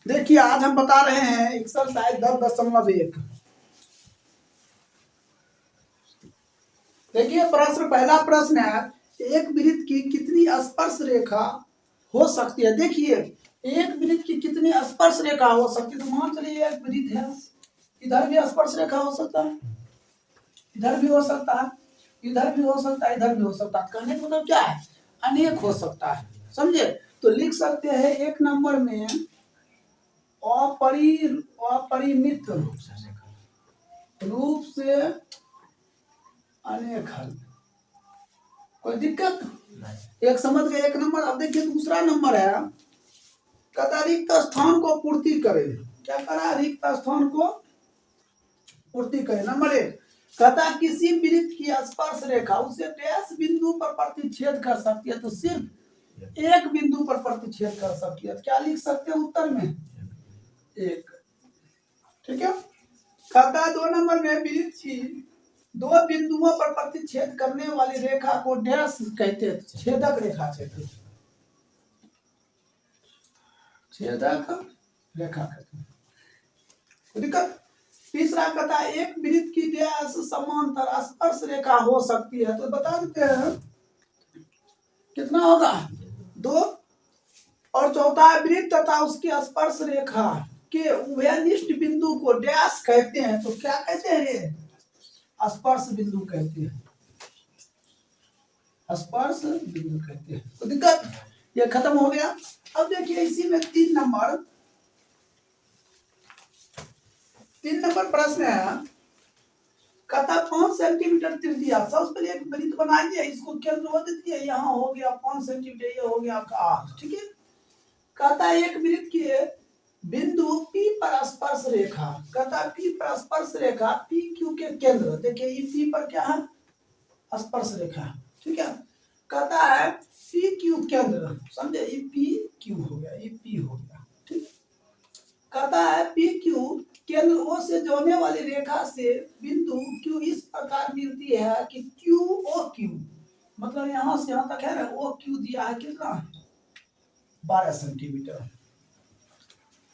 देखिए आज हम बता रहे हैं एक्सरसाइज 10.1। देखिए प्रश्न, पहला प्रश्न है एक वृत्त की कितनी स्पर्श रेखा हो सकती है। देखिए एक वृत्त की कितनी स्पर्श रेखा हो सकती है। तो मान चलिए एक वृत्त है, इधर भी स्पर्श रेखा हो सकता है, इधर भी हो सकता है, इधर भी हो सकता है, इधर भी हो सकता है। कहने का मतलब क्या है, अनेक हो सकता है, समझे। तो लिख सकते हैं एक नंबर में अपरिमित रूप से अनेक हल। कोई दिक्कत एक समझ गए एक नंबर। अब देखिए दूसरा नंबर है कहता रिक्त स्थान को पूर्ति करे। क्या करा, रिक्त स्थान को पूर्ति करे। नंबर 1 कहता किसी वृत्त की स्पर्श रेखा उसे डैश बिंदु पर प्रतिच्छेद कर सकती है। तो सिर्फ एक बिंदु पर प्रतिच्छेद कर सकती है। तो क्या लिख सकते हैं उत्तर में, एक। ठीक है। कहता 2 नंबर में वृत्त की 2 बिंदुओं पर प्रतिच्छेद करने वाली रेखा को डैश कहते हैं, छेदक रेखा कहते हैं, छेदक रेखा कहते हैं। दिक्कत। तीसरा कहता है एक वृत्त की डैश समांतर स्पर्श रेखा हो सकती है। तो बता देते हैं कितना होगा, 2। और चौथा है वृत्त तथा उसकी स्पर्श रेखा के उभयनिष्ठ बिंदु को डैश कहते हैं। तो क्या कहते हैं, ये स्पर्श बिंदु कहते हैं, स्पर्श बिंदु कहते हैं। तो दिक्कत ये खत्म हो गया। अब देखिए इसी में 3 नंबर प्रश्न है कहता 5 सेंटीमीटर त्रिज्या। सबसे पहले एक वृत्त बनाइए, इसको केंद्र हो दीजिए, यहाँ हो गया 5 सेंटीमीटर, ये हो गया आपका 8। ठीक है। कहता एक वृत्त के बिंदु P पर स्पर्श रेखा, कहता P पर स्पर्श रेखा PQ के केंद्र। देखिए ये P पर क्या है, स्पर्श रेखा। ठीक है। कहता है PQ केंद्र, समझे, ये PQ हो गया, ये P हो गया। ठीक। कहता है PQ केंद्र O से जोड़ने वाली रेखा से बिंदु Q इस प्रकार मिलती है कि QOQ, मतलब यहां से यहां तक है ना, OQ दिया है कितना, 12 सेंटीमीटर।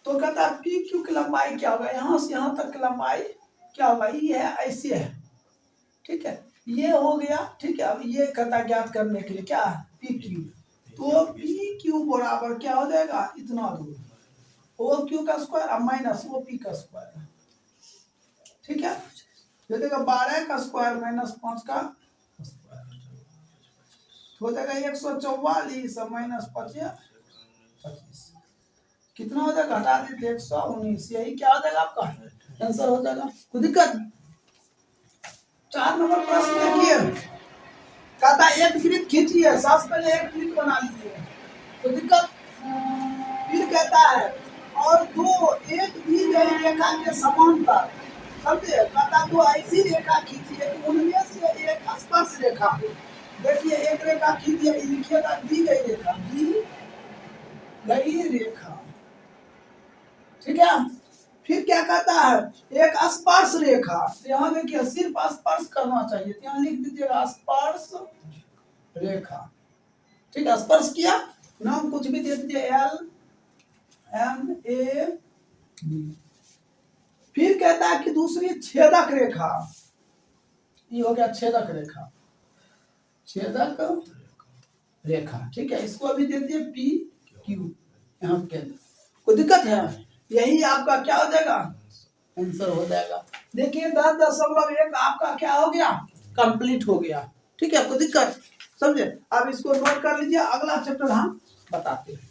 तो कहता है PQ की लंबाई क्या होगा, यहां से यहां तक की लंबाई क्या होगा, ये है, ऐसे है। ठीक है, ये हो गया। ठीक है। अब ये कहता ज्ञात करने के लिए क्या है, PQ। तो PQ बराबर क्या हो जाएगा, इतना दूर, OQ का स्क्वायर माइनस OP का स्क्वायर। ठीक है। ये देखा 12 का स्क्वायर माइनस 5 का स्क्वायर हो जाएगा 144 माइनस 25 कितना हो जाएगा, हटा दीजिए 119। यही क्या हो जाएगा आपका आंसर हो जाएगा। कोई दिक्कत। 4 नंबर प्रश्न देखिए कहता एक वृत्त खींचिए। सबसे पहले एक वृत्त बना लीजिए। तो दिक्कत। फिर कहता है और 2 एक दी गई रेखा के समांतर, समझे। कहता 2 ऐसी रेखा खींचिए कि उनमें से एक स्पर्श रेखा। देखिए एक रेखा खींचिए, लिखिएगा दी गई रेखा, दी गई रेखा। ठीक है। फिर क्या कहता है एक स्पर्श रेखा। यहाँ देखिए सिर्फ स्पर्श करना चाहिए, तो यहाँ लिख दीजिएगा स्पर्श रेखा। ठीक है। स्पर्श किया, नाम कुछ भी दे दीजिए, LMAB। फिर कहता है कि दूसरी छेदक रेखा, ये हो गया छेदक रेखा, छेदक रेखा। ठीक है। इसको अभी दे दिए PQ यहाँ केंद्र। कोई दिक्कत है, यही आपका क्या हो जाएगा, आंसर हो जाएगा। देखिए 10.1 आपका क्या हो गया, कंप्लीट हो गया। ठीक है। कोई दिक्कत, समझे। अब इसको नोट कर लीजिए, अगला चैप्टर हम बताते हैं।